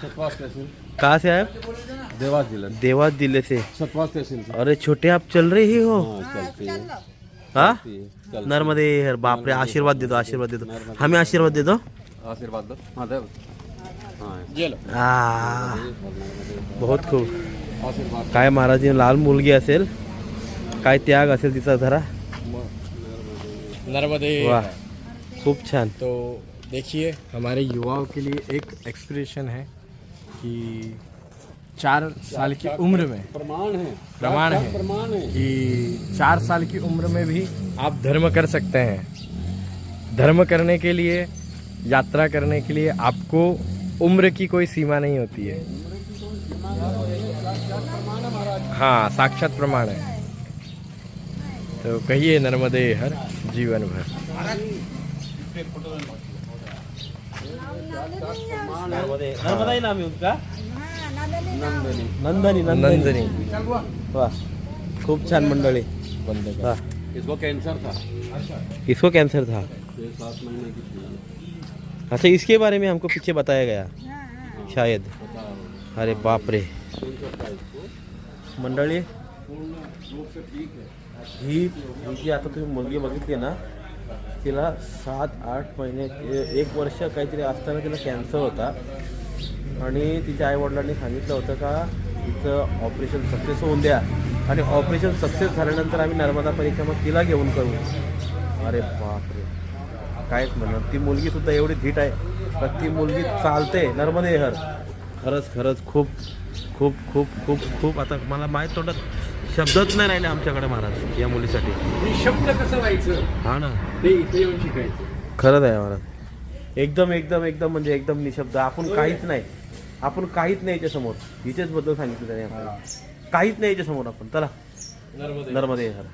कहाँ से आए? देवास जिला देवास जिले से। सतवा स्टेशन से। अरे छोटे आप चल रहे ही हो? चलती है। हाँ, नर्मदे हर। बाप रे, आशीर्वाद दे दो, आशीर्वाद दे दो, हमें आशीर्वाद दे दो। आशीर्वाद दो। हाँ देव। हाँ ये लो। बहुत खूप। आशीर्वाद। काय महाराज लाल मुलगी असेल, काय त्याग असेल तिचा जरा। नर्मदे। वाह, खूप छान। तो देखिए हमारे युवाओं के लिए एक एक्सप्रेशन है कि 4 साल की उम्र में प्रमाण है कि 4 साल की उम्र में भी आप धर्म कर सकते हैं। धर्म करने के लिए, यात्रा करने के लिए आपको उम्र की कोई सीमा नहीं होती है। हाँ, साक्षात प्रमाण है। तो कहिए नर्मदे हर जीवन भर। नर्मदा ही नाम है उसका। नंदनी नंदनी। वाह, खूप छान मंडळी। वाह, इसको कैंसर था। इसको कैंसर था। 7 महीने की थी। अच्छा, इसके बारे में हमको पीछे बताया गया शायद। अरे बाप रे। मंडळी ही आता तुम्ही मुलगी बघितली ना, तिला 7-8 महिने 1 वर्ष काहीतरी असताना तिला कॅन्सर होता आणि तिच्या आईवडिलांनी सांगितलं होतं का तिचं ऑपरेशन सक्सेस होऊन द्या आणि ऑपरेशन सक्सेस झाल्यानंतर आम्ही नर्मदा परिक्रमा तिला घेऊन करू। अरे बापरे, कायच म्हणणार। ती मुलगीसुद्धा एवढी धीट आहे तर ती मुलगी चालते नर्मदे हर। खरंच खरंच खूप खूप खूप खूप खूप आता मला माहीत तोंडात शब्दच नाही राहिले आमच्याकडे महाराज या मुलीसाठी। शब्द कसं व्हायचं हा ना, ते इथे येऊन शिकायचं। खरंच आहे महाराज। एकदम एकदम एकदम म्हणजे एकदम निशब्द। आपण काहीच नाही, आपण काहीच नाही याच्यासमोर। हिच्याच बद्दल सांगितलं त्याने आपल्याला, काहीच नाही याच्यासमोर आपण। चला नर्मदे हर।